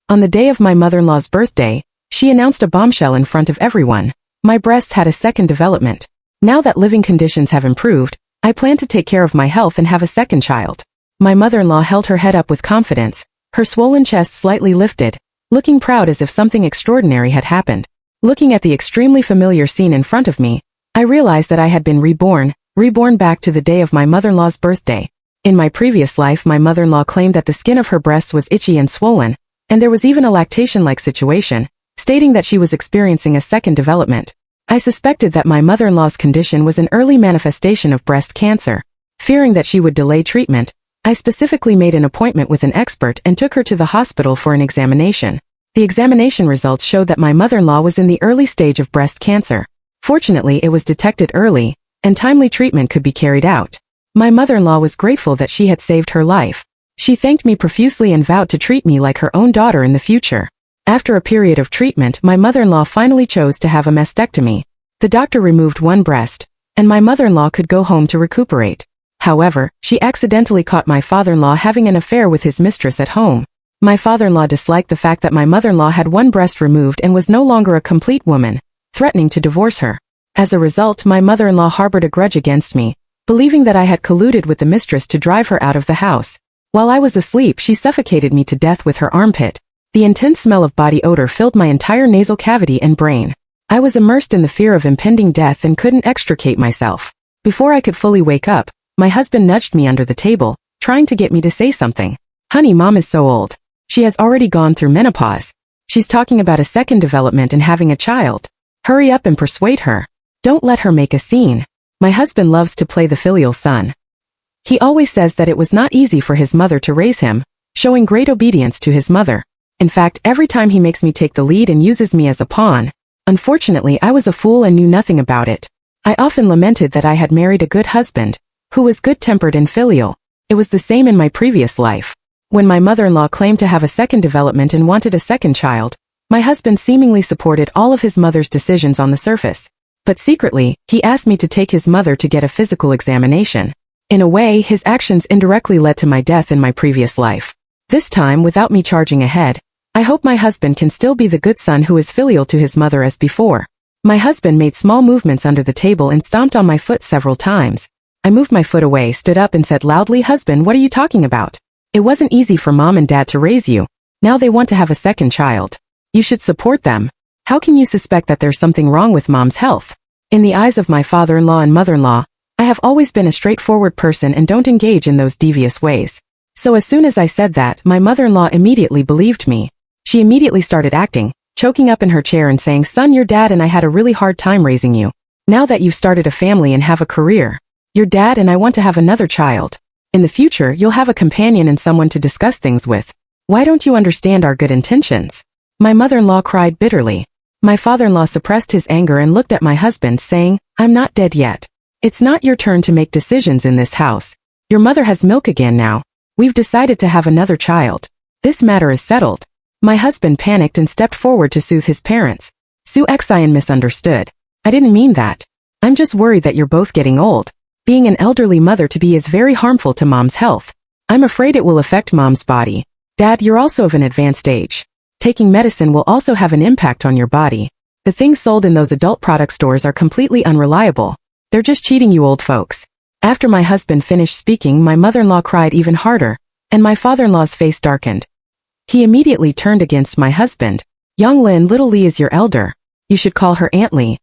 On the day of my mother-in-law's birthday, she announced a bombshell in front of everyone. My breasts had a second development. Now that living conditions have improved, I plan to take care of my health and have a second child. My mother-in-law held her head up with confidence, her swollen chest slightly lifted, looking proud as if something extraordinary had happened. Looking at the extremely familiar scene in front of me, I realized that I had been reborn back to the day of my mother-in-law's birthday. In my previous life, my mother-in-law claimed that the skin of her breasts was itchy and swollen, and there was even a lactation-like situation, stating that she was experiencing a second development. I suspected that my mother-in-law's condition was an early manifestation of breast cancer. Fearing that she would delay treatment, I specifically made an appointment with an expert and took her to the hospital for an examination. The examination results showed that my mother-in-law was in the early stage of breast cancer. Fortunately, it was detected early, and timely treatment could be carried out. My mother-in-law was grateful that she had saved her life. She thanked me profusely and vowed to treat me like her own daughter in the future. After a period of treatment, my mother-in-law finally chose to have a mastectomy. The doctor removed one breast, and my mother-in-law could go home to recuperate. However, she accidentally caught my father-in-law having an affair with his mistress at home. My father-in-law disliked the fact that my mother-in-law had one breast removed and was no longer a complete woman, threatening to divorce her. As a result, my mother-in-law harbored a grudge against me, believing that I had colluded with the mistress to drive her out of the house. While I was asleep, she suffocated me to death with her armpit. The intense smell of body odor filled my entire nasal cavity and brain. I was immersed in the fear of impending death and couldn't extricate myself. Before I could fully wake up, my husband nudged me under the table, trying to get me to say something. Honey, Mom is so old. She has already gone through menopause. She's talking about a second development and having a child. Hurry up and persuade her. Don't let her make a scene. My husband loves to play the filial son. He always says that it was not easy for his mother to raise him, showing great obedience to his mother. In fact, every time he makes me take the lead and uses me as a pawn. Unfortunately, I was a fool and knew nothing about it. I often lamented that I had married a good husband, who was good-tempered and filial. It was the same in my previous life. When my mother-in-law claimed to have a second development and wanted a second child, my husband seemingly supported all of his mother's decisions on the surface. But secretly, he asked me to take his mother to get a physical examination. In a way, his actions indirectly led to my death in my previous life. This time, without me charging ahead, I hope my husband can still be the good son who is filial to his mother as before. My husband made small movements under the table and stomped on my foot several times. I moved my foot away, stood up and said loudly, "Husband, what are you talking about? It wasn't easy for Mom and Dad to raise you. Now they want to have a second child. You should support them. How can you suspect that there's something wrong with Mom's health?" In the eyes of my father-in-law and mother-in-law, I have always been a straightforward person and don't engage in those devious ways. So as soon as I said that, my mother-in-law immediately believed me. She immediately started acting, choking up in her chair and saying, "Son, your dad and I had a really hard time raising you. Now that you've started a family and have a career, your dad and I want to have another child. In the future, you'll have a companion and someone to discuss things with. Why don't you understand our good intentions?" My mother-in-law cried bitterly. My father-in-law suppressed his anger and looked at my husband, saying, "I'm not dead yet. It's not your turn to make decisions in this house. Your mother has milk again now. We've decided to have another child. This matter is settled." My husband panicked and stepped forward to soothe his parents. Sue Xian misunderstood. "I didn't mean that. I'm just worried that you're both getting old. Being an elderly mother to be is very harmful to Mom's health. I'm afraid it will affect Mom's body. Dad, you're also of an advanced age. Taking medicine will also have an impact on your body. The things sold in those adult product stores are completely unreliable. They're just cheating you old folks." After my husband finished speaking, my mother-in-law cried even harder, and my father-in-law's face darkened. He immediately turned against my husband. "Young Lin, Little Lee is your elder. You should call her Aunt Lee.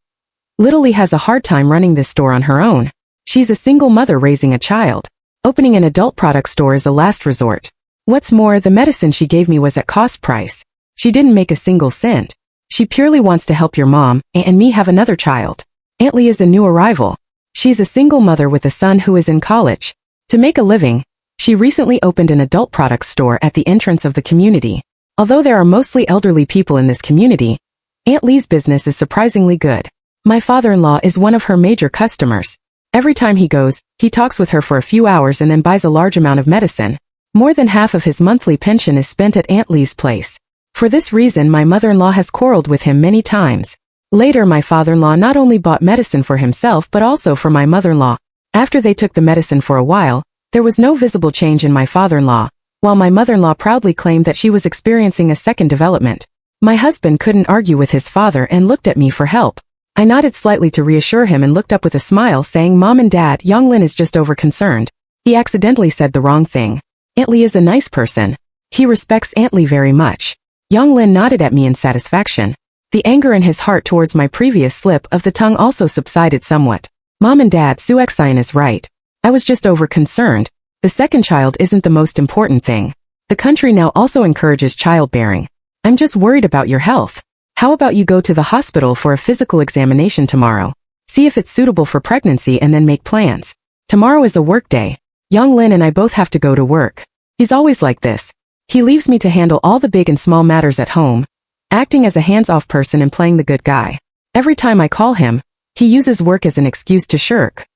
Little Lee has a hard time running this store on her own. She's a single mother raising a child. Opening an adult product store is a last resort. What's more, the medicine she gave me was at cost price. She didn't make a single cent. She purely wants to help your mom and me have another child. Aunt Lee is a new arrival. She's a single mother with a son who is in college. To make a living, she recently opened an adult products store at the entrance of the community. Although there are mostly elderly people in this community, Aunt Lee's business is surprisingly good. My father-in-law is one of her major customers. Every time he goes, he talks with her for a few hours and then buys a large amount of medicine. More than half of his monthly pension is spent at Aunt Lee's place. For this reason, my mother-in-law has quarreled with him many times. Later, my father-in-law not only bought medicine for himself but also for my mother-in-law. After they took the medicine for a while, there was no visible change in my father-in-law, while my mother-in-law proudly claimed that she was experiencing a second development. My husband couldn't argue with his father and looked at me for help. I nodded slightly to reassure him and looked up with a smile saying, "Mom and Dad, Young Lin is just over-concerned. He accidentally said the wrong thing. Aunt Lee is a nice person. He respects Aunt Lee very much." Young Lin nodded at me in satisfaction. The anger in his heart towards my previous slip of the tongue also subsided somewhat. Mom and Dad, Suexian is right. I was just over-concerned. The second child isn't the most important thing. The country now also encourages childbearing. I'm just worried about your health. How about you go to the hospital for a physical examination tomorrow? See if it's suitable for pregnancy and then make plans. Tomorrow is a work day. Young Lin and I both have to go to work. He's always like this. He leaves me to handle all the big and small matters at home, acting as a hands-off person and playing the good guy. Every time I call him, he uses work as an excuse to shirk.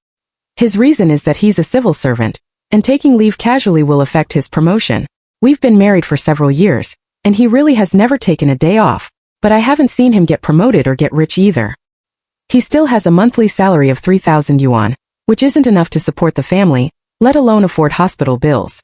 His reason is that he's a civil servant, and taking leave casually will affect his promotion. We've been married for several years, and he really has never taken a day off, but I haven't seen him get promoted or get rich either. He still has a monthly salary of 3,000 yuan, which isn't enough to support the family, let alone afford hospital bills.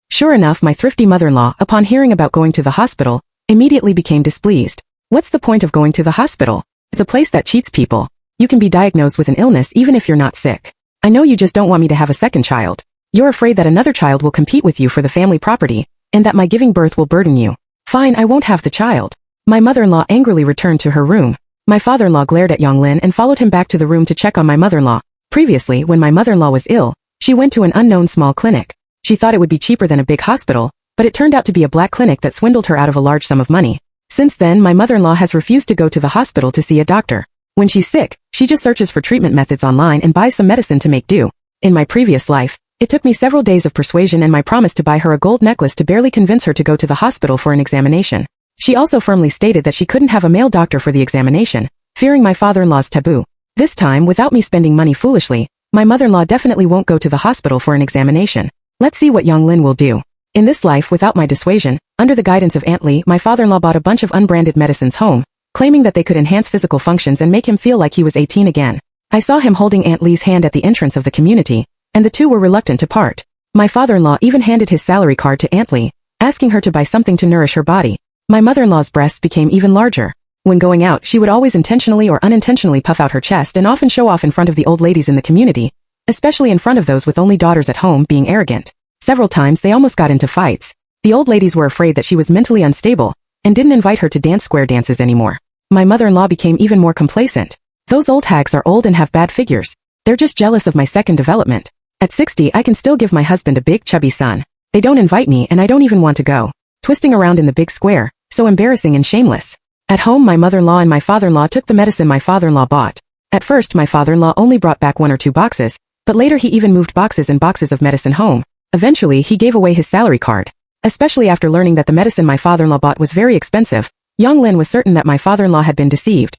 Sure enough, my thrifty mother-in-law, upon hearing about going to the hospital, immediately became displeased. What's the point of going to the hospital? It's a place that cheats people. You can be diagnosed with an illness even if you're not sick. I know you just don't want me to have a second child. You're afraid that another child will compete with you for the family property, and that my giving birth will burden you. Fine, I won't have the child. My mother-in-law angrily returned to her room. My father-in-law glared at Young Lin and followed him back to the room to check on my mother-in-law. Previously, when my mother-in-law was ill, she went to an unknown small clinic. She thought it would be cheaper than a big hospital, but it turned out to be a black clinic that swindled her out of a large sum of money. Since then, my mother-in-law has refused to go to the hospital to see a doctor. When she's sick, she just searches for treatment methods online and buys some medicine to make do. In my previous life, it took me several days of persuasion and my promise to buy her a gold necklace to barely convince her to go to the hospital for an examination. She also firmly stated that she couldn't have a male doctor for the examination, fearing my father-in-law's taboo. This time, without me spending money foolishly, my mother-in-law definitely won't go to the hospital for an examination. Let's see what Young Lin will do. In this life, without my dissuasion, under the guidance of Aunt Lee, my father-in-law bought a bunch of unbranded medicines home, claiming that they could enhance physical functions and make him feel like he was 18 again. I saw him holding Aunt Lee's hand at the entrance of the community, and the two were reluctant to part. My father-in-law even handed his salary card to Aunt Lee, asking her to buy something to nourish her body. My mother-in-law's breasts became even larger. When going out, she would always intentionally or unintentionally puff out her chest and often show off in front of the old ladies in the community, especially in front of those with only daughters at home, being arrogant. Several times they almost got into fights. The old ladies were afraid that she was mentally unstable, and didn't invite her to dance square dances anymore. My mother-in-law became even more complacent. Those old hags are old and have bad figures. They're just jealous of my second development. At 60, I can still give my husband a big chubby son. They don't invite me and I don't even want to go. Twisting around in the big square, so embarrassing and shameless. At home, my mother-in-law and my father-in-law took the medicine my father-in-law bought. At first, my father-in-law only brought back 1 or 2 boxes, but later he even moved boxes and boxes of medicine home. Eventually, he gave away his salary card. Especially after learning that the medicine my father-in-law bought was very expensive, Young Lin was certain that my father-in-law had been deceived.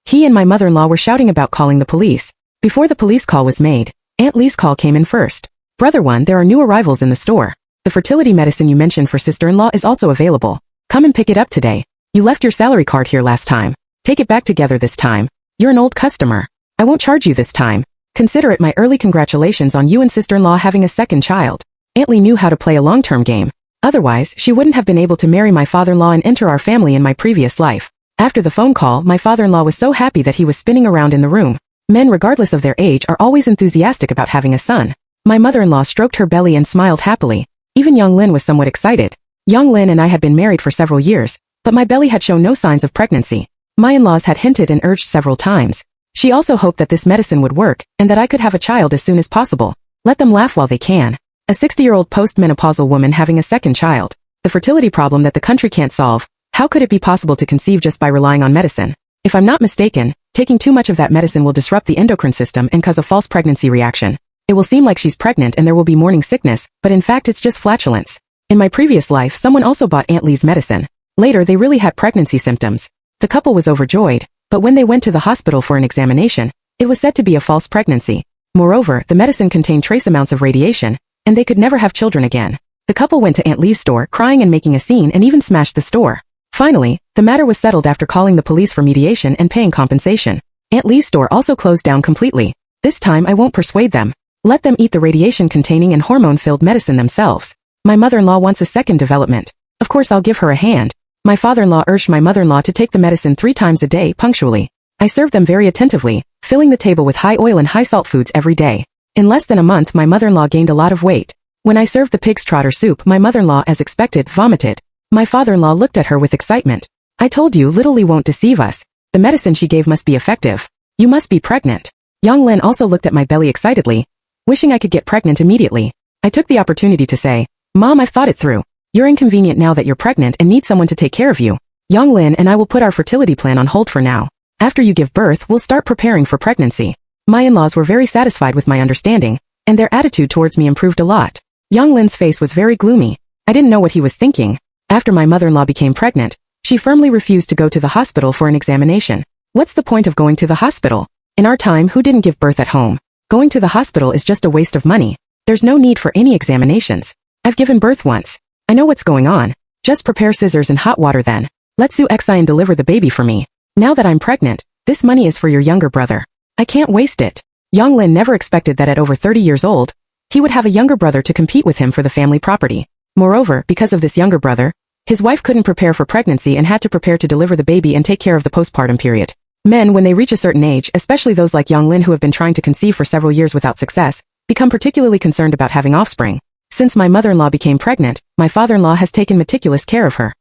He and my mother-in-law were shouting about calling the police. Before the police call was made, Aunt Lee's call came in first. Brother one, there are new arrivals in the store. The fertility medicine you mentioned for sister-in-law is also available. Come and pick it up today. You left your salary card here last time. Take it back together this time. You're an old customer. I won't charge you this time. Consider it my early congratulations on you and sister-in-law having a second child. Aunt Lee knew how to play a long-term game. Otherwise, she wouldn't have been able to marry my father-in-law and enter our family in my previous life. After the phone call, my father-in-law was so happy that he was spinning around in the room. Men, regardless of their age, are always enthusiastic about having a son. My mother-in-law stroked her belly and smiled happily. Even Young Lin was somewhat excited. Young Lin and I had been married for several years, but my belly had shown no signs of pregnancy. My in-laws had hinted and urged several times. She also hoped that this medicine would work, and that I could have a child as soon as possible. Let them laugh while they can. A 60-year-old postmenopausal woman having a second child. The fertility problem that the country can't solve. How could it be possible to conceive just by relying on medicine? If I'm not mistaken, taking too much of that medicine will disrupt the endocrine system and cause a false pregnancy reaction. It will seem like she's pregnant and there will be morning sickness, but in fact it's just flatulence. In my previous life, someone also bought Aunt Lee's medicine. Later, they really had pregnancy symptoms. The couple was overjoyed, but when they went to the hospital for an examination, it was said to be a false pregnancy. Moreover, the medicine contained trace amounts of radiation, and they could never have children again. The couple went to Aunt Lee's store crying and making a scene and even smashed the store. Finally, the matter was settled after calling the police for mediation and paying compensation. Aunt Lee's store also closed down completely. This time I won't persuade them. Let them eat the radiation-containing and hormone-filled medicine themselves. My mother-in-law wants a second development. Of course I'll give her a hand. My father-in-law urged my mother-in-law to take the medicine 3 times a day punctually. I served them very attentively, filling the table with high oil and high salt foods every day. In less than a month my mother-in-law gained a lot of weight. When I served the pig's trotter soup, my mother-in-law, as expected, vomited. My father-in-law looked at her with excitement. I told you, little Lee won't deceive us. The medicine she gave must be effective. You must be pregnant. Young Lin also looked at my belly excitedly, wishing I could get pregnant immediately. I took the opportunity to say, Mom, I've thought it through. You're inconvenient now that you're pregnant and need someone to take care of you. Young Lin and I will put our fertility plan on hold for now. After you give birth, we'll start preparing for pregnancy. My in-laws were very satisfied with my understanding, and their attitude towards me improved a lot. Young Lin's face was very gloomy. I didn't know what he was thinking. After my mother-in-law became pregnant, she firmly refused to go to the hospital for an examination. What's the point of going to the hospital? In our time, who didn't give birth at home? Going to the hospital is just a waste of money. There's no need for any examinations. I've given birth once. I know what's going on. Just prepare scissors and hot water then. Let Su Xian deliver the baby for me. Now that I'm pregnant, this money is for your younger brother. I can't waste it. Young Lin never expected that at over 30 years old, he would have a younger brother to compete with him for the family property. Moreover, because of this younger brother, his wife couldn't prepare for pregnancy and had to prepare to deliver the baby and take care of the postpartum period. Men, when they reach a certain age, especially those like Young Lin who have been trying to conceive for several years without success, become particularly concerned about having offspring. Since my mother-in-law became pregnant, my father-in-law has taken meticulous care of her.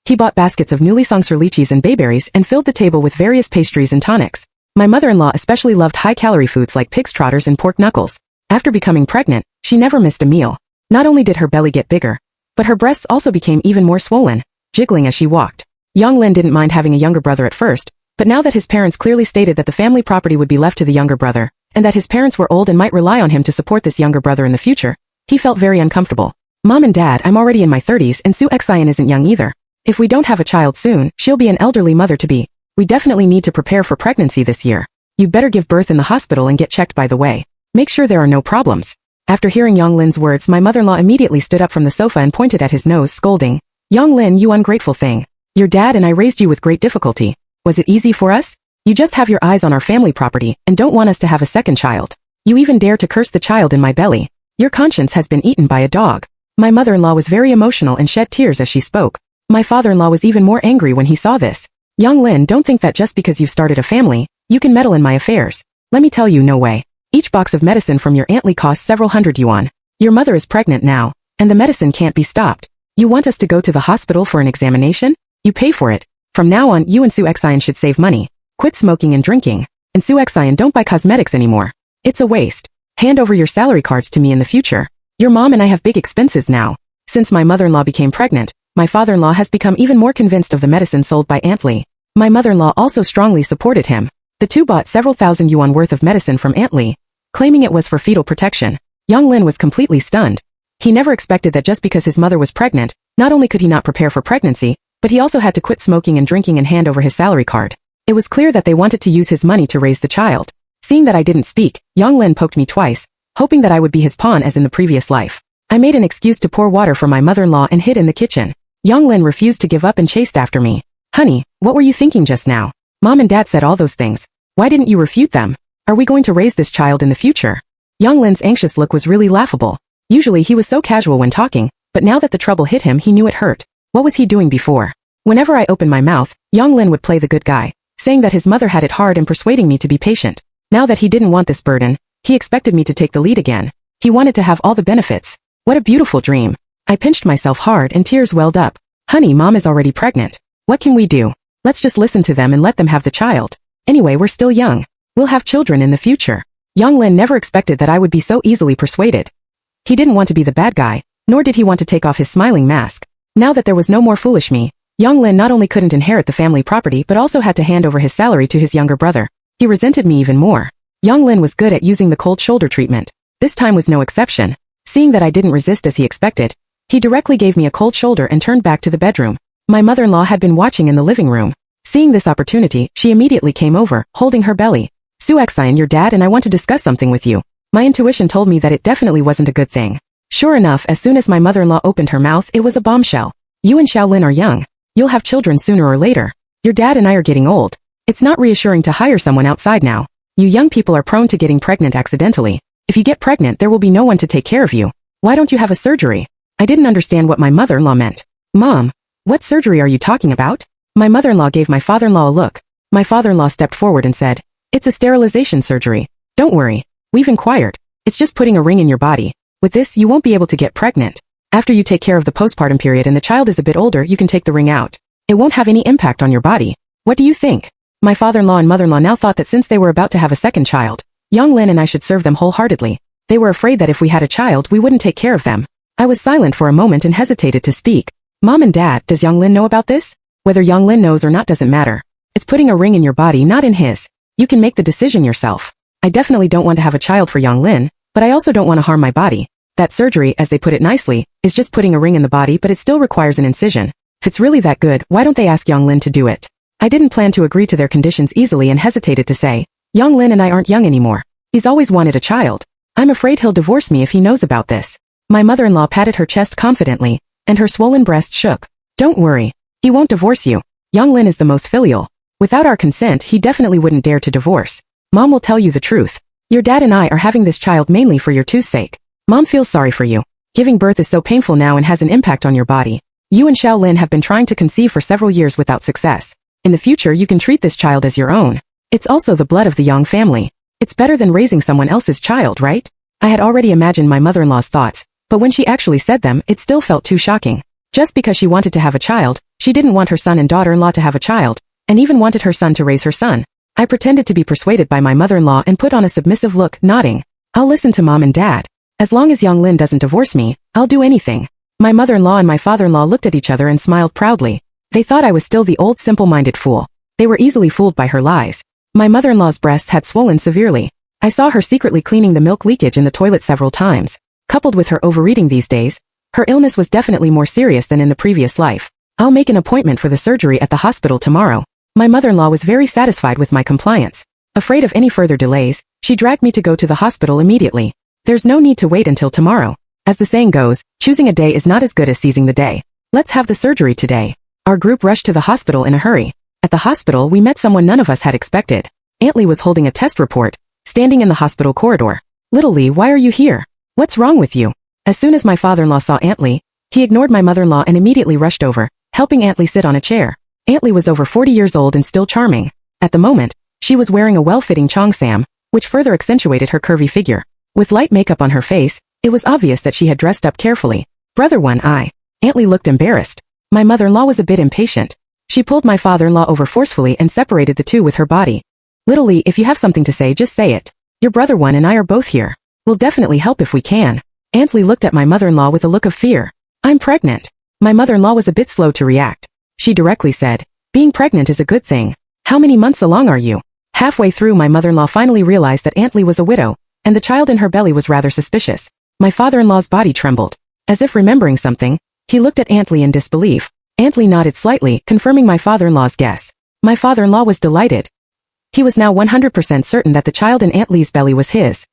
He bought baskets of newly sung-sir lychees and bayberries and filled the table with various pastries and tonics. My mother-in-law especially loved high-calorie foods like pig's trotters and pork knuckles. After becoming pregnant, she never missed a meal. Not only did her belly get bigger, but her breasts also became even more swollen, jiggling as she walked. Young Lin didn't mind having a younger brother at first, but now that his parents clearly stated that the family property would be left to the younger brother, and that his parents were old and might rely on him to support this younger brother in the future, he felt very uncomfortable. Mom and Dad, I'm already in my 30s and Su Xian isn't young either. If we don't have a child soon, she'll be an elderly mother-to-be. We definitely need to prepare for pregnancy this year. You'd better give birth in the hospital and get checked by the way. Make sure there are no problems. After hearing Young Lin's words, my mother-in-law immediately stood up from the sofa and pointed at his nose, scolding, Young Lin, you ungrateful thing. Your dad and I raised you with great difficulty. Was it easy for us? You just have your eyes on our family property and don't want us to have a second child. You even dare to curse the child in my belly. Your conscience has been eaten by a dog. My mother-in-law was very emotional and shed tears as she spoke. My father-in-law was even more angry when he saw this. Young Lin, don't think that just because you've started a family, you can meddle in my affairs. Let me tell you, no way. Each box of medicine from your Aunt Lee costs several hundred yuan. Your mother is pregnant now, and the medicine can't be stopped. You want us to go to the hospital for an examination? You pay for it. From now on, you and Su Xian should save money. Quit smoking and drinking. And Su Xian, don't buy cosmetics anymore. It's a waste. Hand over your salary cards to me in the future. Your mom and I have big expenses now. Since my mother-in-law became pregnant, my father-in-law has become even more convinced of the medicine sold by Aunt Lee. My mother-in-law also strongly supported him. The two bought several thousand yuan worth of medicine from Aunt Lee, claiming it was for fetal protection. Young Lin was completely stunned. He never expected that just because his mother was pregnant, not only could he not prepare for pregnancy, but he also had to quit smoking and drinking and hand over his salary card. It was clear that they wanted to use his money to raise the child. Seeing that I didn't speak, Young Lin poked me twice, hoping that I would be his pawn as in the previous life. I made an excuse to pour water for my mother-in-law and hid in the kitchen. Young Lin refused to give up and chased after me. Honey, what were you thinking just now? Mom and Dad said all those things. Why didn't you refute them? Are we going to raise this child in the future? Young Lin's anxious look was really laughable. Usually he was so casual when talking, but now that the trouble hit him, he knew it hurt. What was he doing before? Whenever I opened my mouth, Young Lin would play the good guy, saying that his mother had it hard and persuading me to be patient. Now that he didn't want this burden, he expected me to take the lead again. He wanted to have all the benefits. What a beautiful dream. I pinched myself hard and tears welled up. Honey, Mom is already pregnant. What can we do? Let's just listen to them and let them have the child. Anyway, we're still young. We'll have children in the future. Young Lin never expected that I would be so easily persuaded. He didn't want to be the bad guy, nor did he want to take off his smiling mask. Now that there was no more foolish me, Young Lin not only couldn't inherit the family property but also had to hand over his salary to his younger brother. He resented me even more. Young Lin was good at using the cold shoulder treatment. This time was no exception. Seeing that I didn't resist as he expected, he directly gave me a cold shoulder and turned back to the bedroom. My mother-in-law had been watching in the living room. Seeing this opportunity, she immediately came over, holding her belly. Su Xian, your dad and I want to discuss something with you. My intuition told me that it definitely wasn't a good thing. Sure enough, as soon as my mother-in-law opened her mouth, it was a bombshell. You and Xiaolin are young. You'll have children sooner or later. Your dad and I are getting old. It's not reassuring to hire someone outside now. You young people are prone to getting pregnant accidentally. If you get pregnant, there will be no one to take care of you. Why don't you have a surgery? I didn't understand what my mother-in-law meant. Mom, what surgery are you talking about? My mother-in-law gave my father-in-law a look. My father-in-law stepped forward and said, it's a sterilization surgery. Don't worry. We've inquired. It's just putting a ring in your body. With this, you won't be able to get pregnant. After you take care of the postpartum period and the child is a bit older, you can take the ring out. It won't have any impact on your body. What do you think? My father-in-law and mother-in-law now thought that since they were about to have a second child, young Lin and I should serve them wholeheartedly. They were afraid that if we had a child, we wouldn't take care of them. I was silent for a moment and hesitated to speak. Mom and Dad, does young Lin know about this? Whether young Lin knows or not doesn't matter. It's putting a ring in your body, not in his. You can make the decision yourself. I definitely don't want to have a child for young Lin, but I also don't want to harm my body. That surgery, as they put it nicely, is just putting a ring in the body, but it still requires an incision. If it's really that good, why don't they ask young Lin to do it? I didn't plan to agree to their conditions easily and hesitated to say, young Lin and I aren't young anymore. He's always wanted a child. I'm afraid he'll divorce me if he knows about this. My mother-in-law patted her chest confidently, and her swollen breast shook. Don't worry. He won't divorce you. Young Lin is the most filial. Without our consent, he definitely wouldn't dare to divorce. Mom will tell you the truth. Your dad and I are having this child mainly for your two's sake. Mom feels sorry for you. Giving birth is so painful now and has an impact on your body. You and Xiao Lin have been trying to conceive for several years without success. In the future, you can treat this child as your own. It's also the blood of the Yang family. It's better than raising someone else's child, right? I had already imagined my mother-in-law's thoughts, but when she actually said them, it still felt too shocking. Just because she wanted to have a child, she didn't want her son and daughter-in-law to have a child, and even wanted her son to raise her son. I pretended to be persuaded by my mother-in-law and put on a submissive look, nodding. I'll listen to Mom and Dad. As long as young Lin doesn't divorce me, I'll do anything. My mother-in-law and my father-in-law looked at each other and smiled proudly. They thought I was still the old simple-minded fool. They were easily fooled by her lies. My mother-in-law's breasts had swollen severely. I saw her secretly cleaning the milk leakage in the toilet several times. Coupled with her overeating these days, her illness was definitely more serious than in the previous life. I'll make an appointment for the surgery at the hospital tomorrow. My mother-in-law was very satisfied with my compliance. Afraid of any further delays, she dragged me to go to the hospital immediately. There's no need to wait until tomorrow. As the saying goes, choosing a day is not as good as seizing the day. Let's have the surgery today. Our group rushed to the hospital in a hurry. At the hospital, we met someone none of us had expected. Aunt Lee was holding a test report, standing in the hospital corridor. Little Lee, why are you here? What's wrong with you? As soon as my father-in-law saw Aunt Lee, he ignored my mother-in-law and immediately rushed over, helping Aunt Lee sit on a chair. Aunt Lee was over 40 years old and still charming. At the moment, she was wearing a well-fitting cheongsam, which further accentuated her curvy figure. With light makeup on her face, it was obvious that she had dressed up carefully. Brother one eye. Aunt Lee looked embarrassed. My mother-in-law was a bit impatient. She pulled my father-in-law over forcefully and separated the two with her body. Little Lee, if you have something to say, just say it. Your brother one and I are both here. We'll definitely help if we can. Aunt Lee looked at my mother-in-law with a look of fear. I'm pregnant. My mother-in-law was a bit slow to react. She directly said, being pregnant is a good thing. How many months along are you? Halfway through, my mother-in-law finally realized that Aunt Lee was a widow, and the child in her belly was rather suspicious. My father-in-law's body trembled. As if remembering something, he looked at Aunt Lee in disbelief. Aunt Lee nodded slightly, confirming my father-in-law's guess. My father-in-law was delighted. He was now 100% certain that the child in Aunt Lee's belly was his.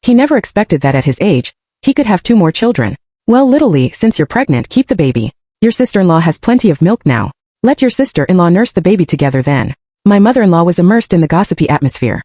He never expected that at his age, he could have 2 more children. Well, Little Lee, since you're pregnant, keep the baby. Your sister-in-law has plenty of milk now. Let your sister-in-law nurse the baby together then. My mother-in-law was immersed in the gossipy atmosphere.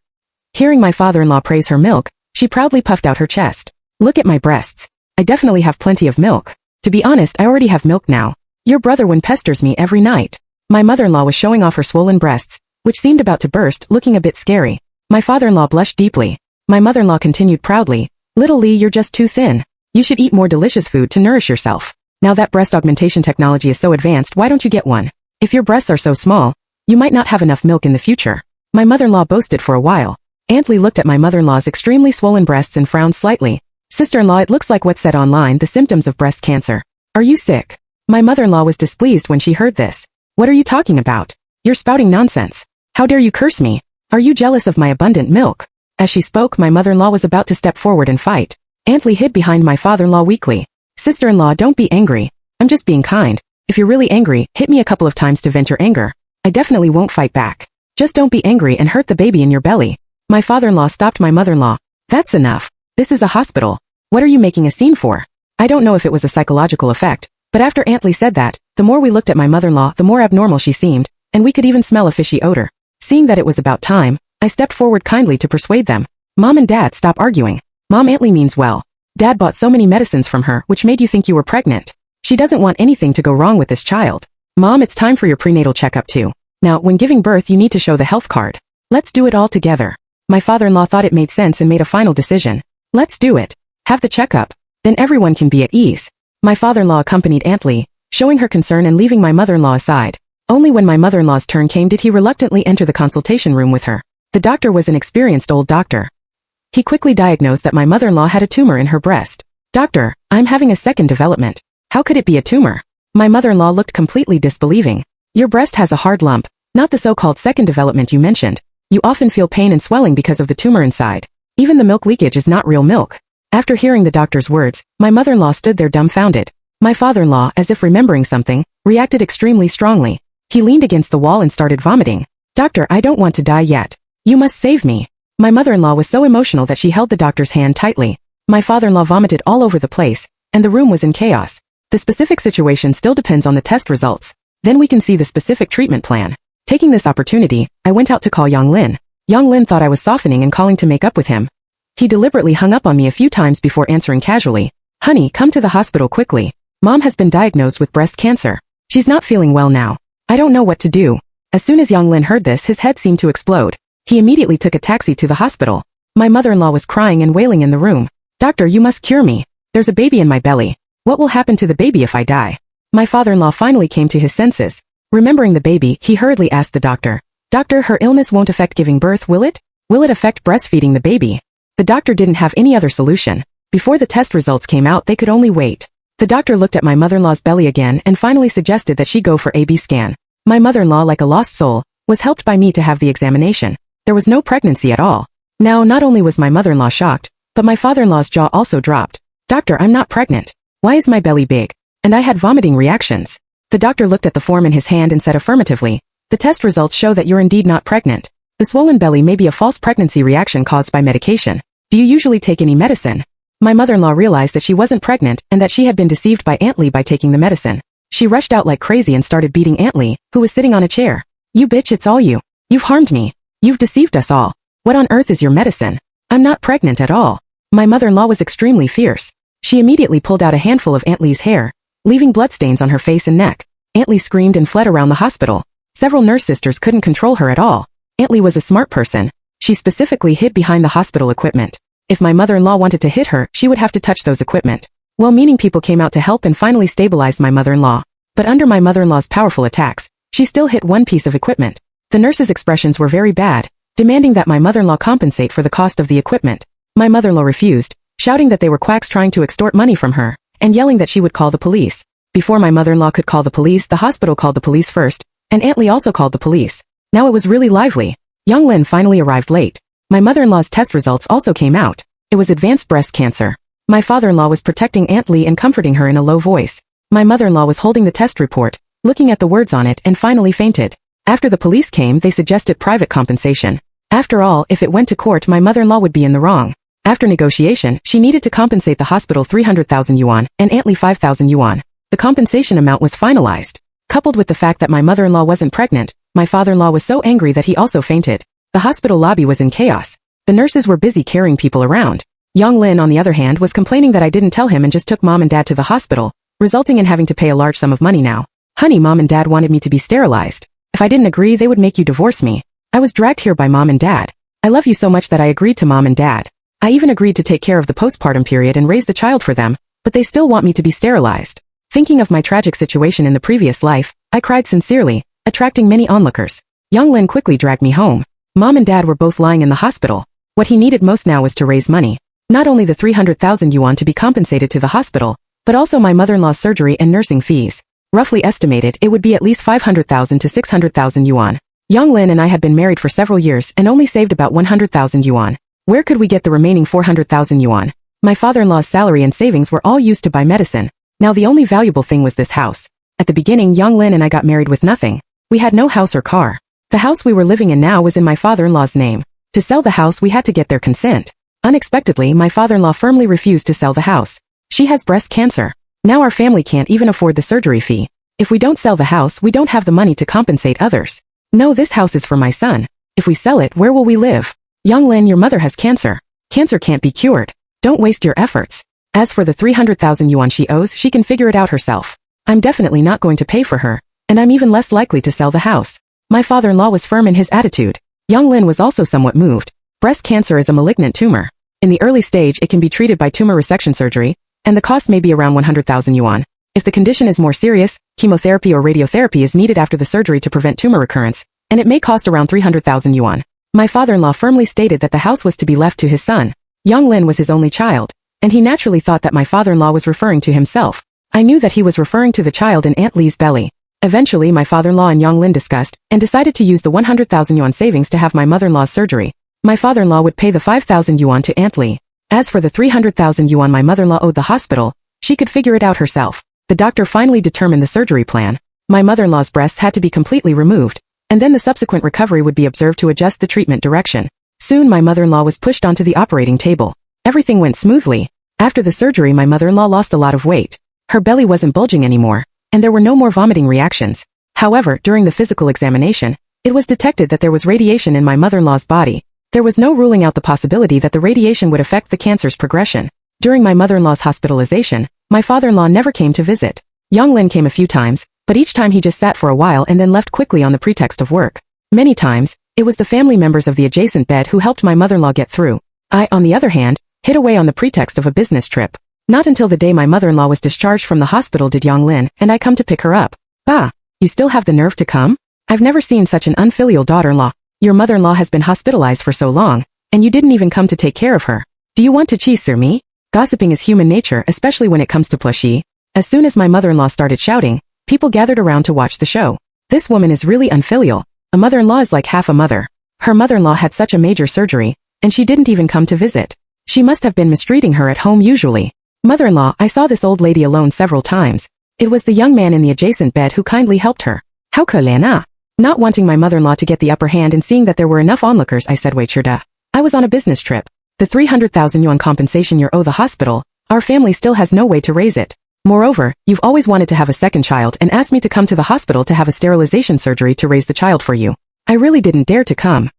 Hearing my father-in-law praise her milk, she proudly puffed out her chest. Look at my breasts. I definitely have plenty of milk. To be honest, I already have milk now. Your brother one pesters me every night. My mother-in-law was showing off her swollen breasts, which seemed about to burst, looking a bit scary. My father-in-law blushed deeply. My mother-in-law continued proudly, Little Lee, you're just too thin. You should eat more delicious food to nourish yourself. Now that breast augmentation technology is so advanced, why don't you get one? If your breasts are so small, you might not have enough milk in the future. My mother-in-law boasted for a while. Aunt Lee looked at my mother-in-law's extremely swollen breasts and frowned slightly. Sister-in-law, it looks like what's said online, the symptoms of breast cancer. Are you sick? My mother-in-law was displeased when she heard this. What are you talking about? You're spouting nonsense. How dare you curse me? Are you jealous of my abundant milk? As she spoke, my mother-in-law was about to step forward and fight. Aunt Lee hid behind my father-in-law weakly. Sister-in-law, don't be angry. I'm just being kind. If you're really angry, hit me a couple of times to vent your anger. I definitely won't fight back. Just don't be angry and hurt the baby in your belly. My father-in-law stopped my mother-in-law. That's enough. This is a hospital. What are you making a scene for? I don't know if it was a psychological effect, but after Aunt Lee said that, the more we looked at my mother-in-law, the more abnormal she seemed, and we could even smell a fishy odor. Seeing that it was about time, I stepped forward kindly to persuade them. Mom and Dad, stop arguing. Mom, Aunt Lee means well. Dad bought so many medicines from her which made you think you were pregnant. She doesn't want anything to go wrong with this child. Mom, it's time for your prenatal checkup too. Now, when giving birth you need to show the health card. Let's do it all together. My father-in-law thought it made sense and made a final decision. Let's do it. Have the checkup. Then everyone can be at ease. My father-in-law accompanied Aunt Lee, showing her concern and leaving my mother-in-law aside. Only when my mother-in-law's turn came did he reluctantly enter the consultation room with her. The doctor was an experienced old doctor. He quickly diagnosed that my mother-in-law had a tumor in her breast. Doctor, I'm having a second development. How could it be a tumor? My mother-in-law looked completely disbelieving. Your breast has a hard lump, not the so-called second development you mentioned. You often feel pain and swelling because of the tumor inside. Even the milk leakage is not real milk. After hearing the doctor's words, my mother-in-law stood there dumbfounded. My father-in-law, as if remembering something, reacted extremely strongly. He leaned against the wall and started vomiting. Doctor, I don't want to die yet. You must save me. My mother-in-law was so emotional that she held the doctor's hand tightly. My father-in-law vomited all over the place, and the room was in chaos. The specific situation still depends on the test results. Then we can see the specific treatment plan. Taking this opportunity, I went out to call Yang Lin. Yang Lin thought I was softening and calling to make up with him. He deliberately hung up on me a few times before answering casually. Honey, come to the hospital quickly. Mom has been diagnosed with breast cancer. She's not feeling well now. I don't know what to do. As soon as Yang Lin heard this, his head seemed to explode. He immediately took a taxi to the hospital. My mother-in-law was crying and wailing in the room. Doctor, you must cure me. There's a baby in my belly. What will happen to the baby if I die? My father-in-law finally came to his senses. Remembering the baby, he hurriedly asked the doctor, Doctor, her illness won't affect giving birth, will it? Will it affect breastfeeding the baby? The doctor didn't have any other solution. Before the test results came out, they could only wait. The doctor looked at my mother-in-law's belly again and finally suggested that she go for a B scan. My mother-in-law, like a lost soul, was helped by me to have the examination. There was no pregnancy at all. Now, not only was my mother-in-law shocked, but my father-in-law's jaw also dropped. Doctor, I'm not pregnant. Why is my belly big? And I had vomiting reactions. The doctor looked at the form in his hand and said affirmatively, the test results show that you're indeed not pregnant. The swollen belly may be a false pregnancy reaction caused by medication. Do you usually take any medicine? My mother-in-law realized that she wasn't pregnant and that she had been deceived by Aunt Lee by taking the medicine. She rushed out like crazy and started beating Aunt Lee, who was sitting on a chair. You bitch, it's all you. You've harmed me. You've deceived us all. What on earth is your medicine? I'm not pregnant at all. My mother-in-law was extremely fierce. She immediately pulled out a handful of Aunt Lee's hair, leaving bloodstains on her face and neck. Aunt Lee screamed and fled around the hospital. Several nurse sisters couldn't control her at all. Aunt Lee was a smart person. She specifically hid behind the hospital equipment. If my mother-in-law wanted to hit her, she would have to touch those equipment. Well-meaning people came out to help and finally stabilized my mother-in-law. But under my mother-in-law's powerful attacks, she still hit one piece of equipment. The nurses' expressions were very bad, demanding that my mother-in-law compensate for the cost of the equipment. My mother-in-law refused, shouting that they were quacks trying to extort money from her, and yelling that she would call the police. Before my mother-in-law could call the police, the hospital called the police first, and Aunt Lee also called the police. Now it was really lively. Yang Lin finally arrived late. My mother-in-law's test results also came out. It was advanced breast cancer. My father-in-law was protecting Aunt Lee and comforting her in a low voice. My mother-in-law was holding the test report, looking at the words on it, and finally fainted. After the police came, they suggested private compensation. After all, if it went to court, my mother-in-law would be in the wrong. After negotiation, she needed to compensate the hospital 300,000 yuan and Aunt Lee 5,000 yuan. The compensation amount was finalized. Coupled with the fact that my mother-in-law wasn't pregnant, my father-in-law was so angry that he also fainted. The hospital lobby was in chaos. The nurses were busy carrying people around. Yang Lin, on the other hand, was complaining that I didn't tell him and just took mom and dad to the hospital, resulting in having to pay a large sum of money now. Honey, mom and dad wanted me to be sterilized. If I didn't agree, they would make you divorce me. I was dragged here by mom and dad. I love you so much that I agreed to mom and dad. I even agreed to take care of the postpartum period and raise the child for them, but they still want me to be sterilized. Thinking of my tragic situation in the previous life, I cried sincerely, attracting many onlookers. Yang Lin quickly dragged me home. Mom and dad were both lying in the hospital. What he needed most now was to raise money. Not only the 300,000 yuan to be compensated to the hospital, but also my mother-in-law's surgery and nursing fees. Roughly estimated, it would be at least 500,000 to 600,000 yuan. Yang Lin and I had been married for several years and only saved about 100,000 yuan. Where could we get the remaining 400,000 yuan? My father-in-law's salary and savings were all used to buy medicine. Now the only valuable thing was this house. At the beginning, Yang Lin and I got married with nothing. We had no house or car. The house we were living in now was in my father-in-law's name. To sell the house, we had to get their consent. Unexpectedly, my father-in-law firmly refused to sell the house. She has breast cancer. Now our family can't even afford the surgery fee. If we don't sell the house, we don't have the money to compensate others. No, this house is for my son. If we sell it, where will we live? Yang Lin, your mother has cancer. Cancer can't be cured. Don't waste your efforts. As for the 300,000 yuan she owes, she can figure it out herself. I'm definitely not going to pay for her, and I'm even less likely to sell the house. My father-in-law was firm in his attitude. Young Lin was also somewhat moved. Breast cancer is a malignant tumor. In the early stage, it can be treated by tumor resection surgery, and the cost may be around 100,000 yuan. If the condition is more serious, chemotherapy or radiotherapy is needed after the surgery to prevent tumor recurrence, and it may cost around 300,000 yuan. My father-in-law firmly stated that the house was to be left to his son. Young Lin was his only child, and he naturally thought that my father-in-law was referring to himself. I knew that he was referring to the child in Aunt Li's belly. Eventually, my father-in-law and Young Lin discussed, and decided to use the 100,000 yuan savings to have my mother-in-law's surgery. My father-in-law would pay the 5,000 yuan to Aunt Li. As for the 300,000 yuan my mother-in-law owed the hospital, she could figure it out herself. The doctor finally determined the surgery plan. My mother-in-law's breasts had to be completely removed, and then the subsequent recovery would be observed to adjust the treatment direction. Soon my mother-in-law was pushed onto the operating table. Everything went smoothly. After the surgery, my mother-in-law lost a lot of weight. Her belly wasn't bulging anymore, and there were no more vomiting reactions. However, during the physical examination, it was detected that there was radiation in my mother-in-law's body. There was no ruling out the possibility that the radiation would affect the cancer's progression. During my mother-in-law's hospitalization, my father-in-law never came to visit. Young Lin came a few times, but each time he just sat for a while and then left quickly on the pretext of work. Many times, it was the family members of the adjacent bed who helped my mother-in-law get through. I, on the other hand, hid away on the pretext of a business trip. Not until the day my mother-in-law was discharged from the hospital did Young Lin and I come to pick her up. "Bah, you still have the nerve to come? I've never seen such an unfilial daughter-in-law. Your mother-in-law has been hospitalized for so long, and you didn't even come to take care of her. Do you want to cheese me?" Gossiping is human nature, especially when it comes to plushie. As soon as my mother-in-law started shouting, people gathered around to watch the show. This woman is really unfilial. A mother-in-law is like half a mother. Her mother-in-law had such a major surgery, and she didn't even come to visit. She must have been mistreating her at home usually. "Mother-in-law, I saw this old lady alone several times. It was the young man in the adjacent bed who kindly helped her. How 可怜啊." Not wanting my mother-in-law to get the upper hand and seeing that there were enough onlookers, I said, "Wait, Chirda. I was on a business trip. The 300,000 yuan compensation you owe the hospital, our family still has no way to raise it. Moreover, you've always wanted to have a second child and asked me to come to the hospital to have a sterilization surgery to raise the child for you. I really didn't dare to come."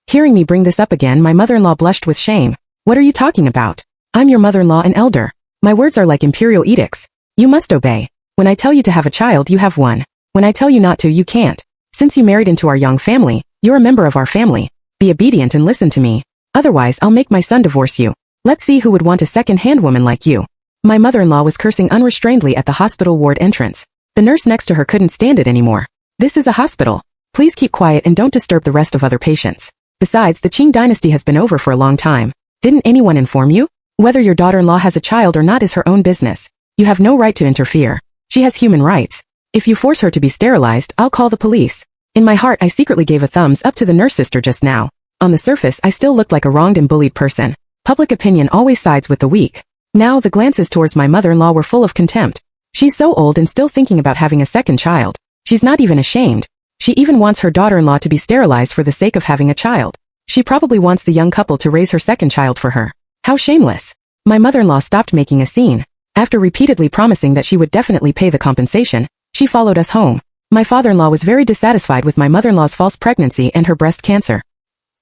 Hearing me bring this up again, my mother-in-law blushed with shame. "What are you talking about? I'm your mother-in-law and elder. My words are like imperial edicts. You must obey. When I tell you to have a child, you have one. When I tell you not to, you can't. Since you married into our young family, you're a member of our family. Be obedient and listen to me. Otherwise, I'll make my son divorce you. Let's see who would want a second-hand woman like you." My mother-in-law was cursing unrestrainedly at the hospital ward entrance. The nurse next to her couldn't stand it anymore. "This is a hospital. Please keep quiet and don't disturb the rest of other patients. Besides, the Qing dynasty has been over for a long time. Didn't anyone inform you? Whether your daughter-in-law has a child or not is her own business. You have no right to interfere. She has human rights. If you force her to be sterilized, I'll call the police." In my heart, I secretly gave a thumbs up to the nurse sister just now. On the surface, I still looked like a wronged and bullied person. Public opinion always sides with the weak. Now, the glances towards my mother-in-law were full of contempt. She's so old and still thinking about having a second child. She's not even ashamed. She even wants her daughter-in-law to be sterilized for the sake of having a child. She probably wants the young couple to raise her second child for her. How shameless. My mother-in-law stopped making a scene. After repeatedly promising that she would definitely pay the compensation, she followed us home. My father-in-law was very dissatisfied with my mother-in-law's false pregnancy and her breast cancer.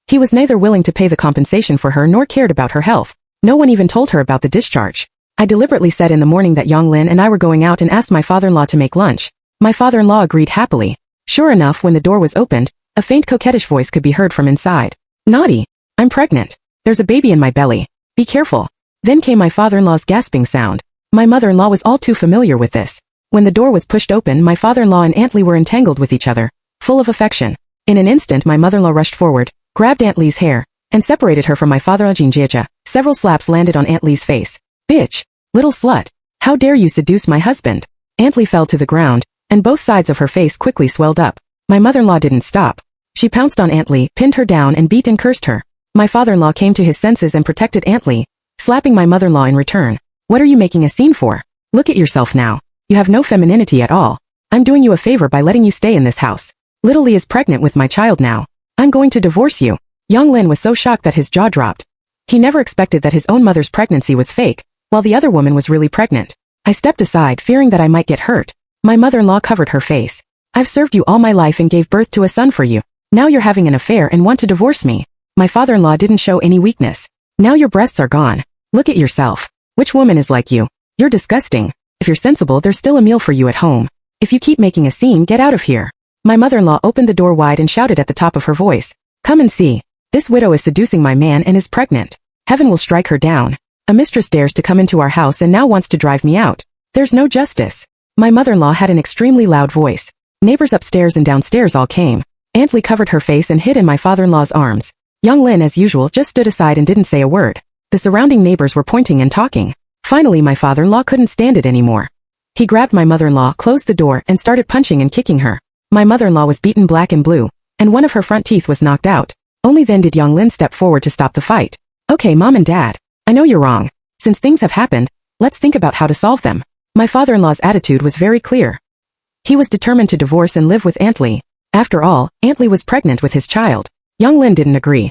He was neither willing to pay the compensation for her nor cared about her health. No one even told her about the discharge. I deliberately said in the morning that Yang Lin and I were going out and asked my father-in-law to make lunch. My father-in-law agreed happily. Sure enough, when the door was opened, a faint coquettish voice could be heard from inside. "Naughty. I'm pregnant. There's a baby in my belly. Be careful." Then came my father-in-law's gasping sound. My mother-in-law was all too familiar with this. When the door was pushed open, my father-in-law and Aunt Li were entangled with each other, full of affection. In an instant, my mother-in-law rushed forward, grabbed Aunt Li's hair, and separated her from my father-in-law Jinjieja. Several slaps landed on Aunt Li's face. "Bitch! Little slut! How dare you seduce my husband?" Aunt Li fell to the ground, and both sides of her face quickly swelled up. My mother-in-law didn't stop. She pounced on Aunt Li, pinned her down and beat and cursed her. My father-in-law came to his senses and protected Aunt Li, slapping my mother-in-law in return. "What are you making a scene for? Look at yourself now. You have no femininity at all. I'm doing you a favor by letting you stay in this house. Little Li is pregnant with my child now. I'm going to divorce you." Young Lin was so shocked that his jaw dropped. He never expected that his own mother's pregnancy was fake, while the other woman was really pregnant. I stepped aside, fearing that I might get hurt. My mother-in-law covered her face. "I've served you all my life and gave birth to a son for you. Now you're having an affair and want to divorce me." My father-in-law didn't show any weakness. "Now your breasts are gone. Look at yourself. Which woman is like you? You're disgusting. If you're sensible, there's still a meal for you at home. If you keep making a scene, get out of here. My mother-in-law opened the door wide and shouted at the top of her voice. Come and see. This widow is seducing my man and is pregnant. Heaven will strike her down. A mistress dares to come into our house and now wants to drive me out. There's no justice. My mother-in-law had an extremely loud voice. Neighbors upstairs and downstairs all came. Aunt Lee covered her face and hid in my father-in-law's arms. Young Lin, as usual, just stood aside and didn't say a word. The surrounding neighbors were pointing and talking. Finally, my father-in-law couldn't stand it anymore. He grabbed my mother-in-law, closed the door, and started punching and kicking her. My mother-in-law was beaten black and blue, and one of her front teeth was knocked out. Only then did Young Lin step forward to stop the fight. Okay, Mom and Dad, I know you're wrong. Since things have happened, let's think about how to solve them. My father-in-law's attitude was very clear. He was determined to divorce and live with Aunt Lee. After all, Aunt Lee was pregnant with his child. Young Lin didn't agree.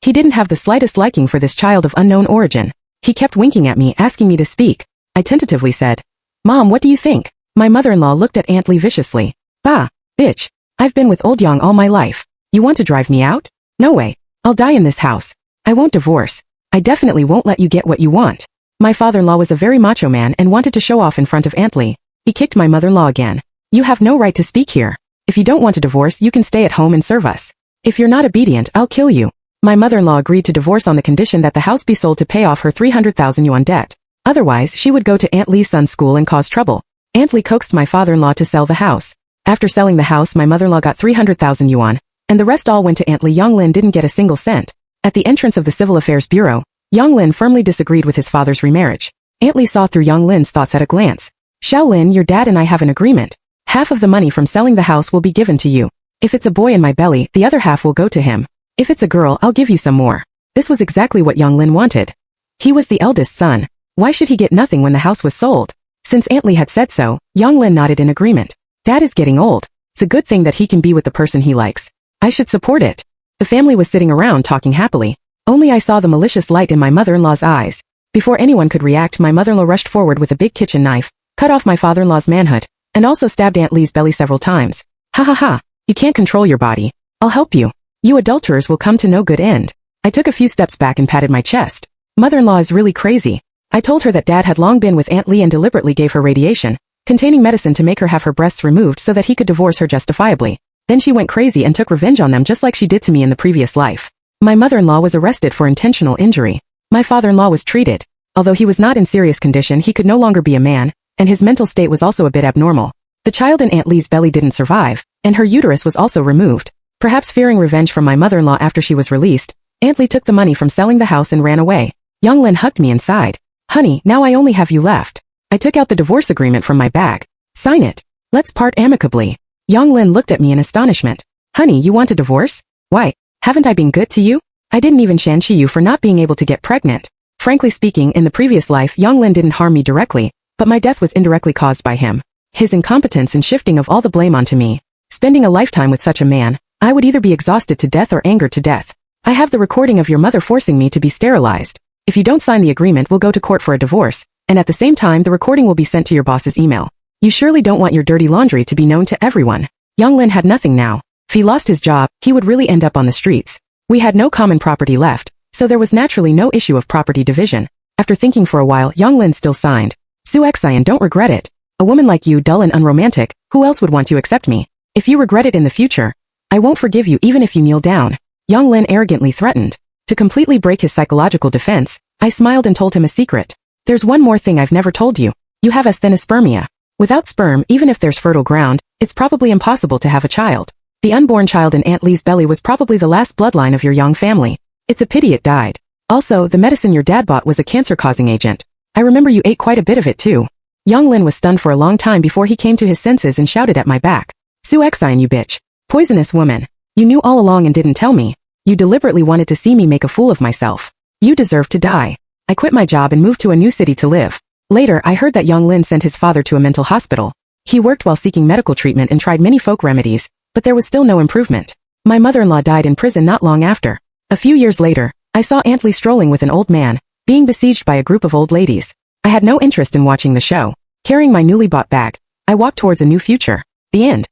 He didn't have the slightest liking for this child of unknown origin. He kept winking at me, asking me to speak. I tentatively said, Mom, what do you think? My mother-in-law looked at Aunt Lee viciously. Bah, bitch. I've been with old Yang all my life. You want to drive me out? No way. I'll die in this house. I won't divorce. I definitely won't let you get what you want. My father-in-law was a very macho man and wanted to show off in front of Aunt Lee. He kicked my mother-in-law again. You have no right to speak here. If you don't want to divorce, you can stay at home and serve us. If you're not obedient, I'll kill you. My mother-in-law agreed to divorce on the condition that the house be sold to pay off her 300,000 yuan debt. Otherwise, she would go to Aunt Lee's son's school and cause trouble. Aunt Lee coaxed my father-in-law to sell the house. After selling the house, my mother-in-law got 300,000 yuan, and the rest all went to Aunt Lee. Young Lin didn't get a single cent. At the entrance of the Civil Affairs Bureau, Young Lin firmly disagreed with his father's remarriage. Aunt Lee saw through Young Lin's thoughts at a glance. Xiao Lin, your dad and I have an agreement. Half of the money from selling the house will be given to you. If it's a boy in my belly, the other half will go to him. If it's a girl, I'll give you some more. This was exactly what Young Lin wanted. He was the eldest son. Why should he get nothing when the house was sold? Since Aunt Lee had said so, Young Lin nodded in agreement. Dad is getting old. It's a good thing that he can be with the person he likes. I should support it. The family was sitting around talking happily. Only I saw the malicious light in my mother-in-law's eyes. Before anyone could react, my mother-in-law rushed forward with a big kitchen knife, cut off my father-in-law's manhood, and also stabbed Aunt Lee's belly several times. Ha ha ha. You can't control your body. I'll help you. You adulterers will come to no good end. I took a few steps back and patted my chest. Mother-in-law is really crazy. I told her that Dad had long been with Aunt Lee and deliberately gave her radiation, containing medicine to make her have her breasts removed so that he could divorce her justifiably. Then she went crazy and took revenge on them just like she did to me in the previous life. My mother-in-law was arrested for intentional injury. My father-in-law was treated. Although he was not in serious condition, he could no longer be a man, and his mental state was also a bit abnormal. The child in Aunt Lee's belly didn't survive, and her uterus was also removed. Perhaps fearing revenge from my mother-in-law after she was released, Aunt Lee took the money from selling the house and ran away. Young Lin hugged me and sighed. Honey, now I only have you left. I took out the divorce agreement from my bag. Sign it. Let's part amicably. Young Lin looked at me in astonishment. Honey, you want a divorce? Why? Haven't I been good to you? I didn't even shanshi you for not being able to get pregnant. Frankly speaking, in the previous life, Young Lin didn't harm me directly, but my death was indirectly caused by him. His incompetence and shifting of all the blame onto me. Spending a lifetime with such a man, I would either be exhausted to death or angered to death. I have the recording of your mother forcing me to be sterilized. If you don't sign the agreement, we'll go to court for a divorce, and at the same time, the recording will be sent to your boss's email. You surely don't want your dirty laundry to be known to everyone. Young Lin had nothing now. If he lost his job, he would really end up on the streets. We had no common property left, so there was naturally no issue of property division. After thinking for a while, Young Lin still signed. Su Xian, don't regret it. A woman like you, dull and unromantic, who else would want to accept me? If you regret it in the future, I won't forgive you even if you kneel down. Young Lin arrogantly threatened. To completely break his psychological defense, I smiled and told him a secret. There's one more thing I've never told you. You have asthenospermia. Without sperm, even if there's fertile ground, it's probably impossible to have a child. The unborn child in Aunt Lee's belly was probably the last bloodline of your Yang family. It's a pity it died. Also, the medicine your dad bought was a cancer-causing agent. I remember you ate quite a bit of it too. Young Lin was stunned for a long time before he came to his senses and shouted at my back. Su Xian, you bitch. Poisonous woman. You knew all along and didn't tell me. You deliberately wanted to see me make a fool of myself. You deserve to die. I quit my job and moved to a new city to live. Later, I heard that Young Lin sent his father to a mental hospital. He worked while seeking medical treatment and tried many folk remedies, but there was still no improvement. My mother-in-law died in prison not long after. A few years later, I saw Aunt Lee strolling with an old man, being besieged by a group of old ladies. I had no interest in watching the show. Carrying my newly bought bag, I walked towards a new future. The end.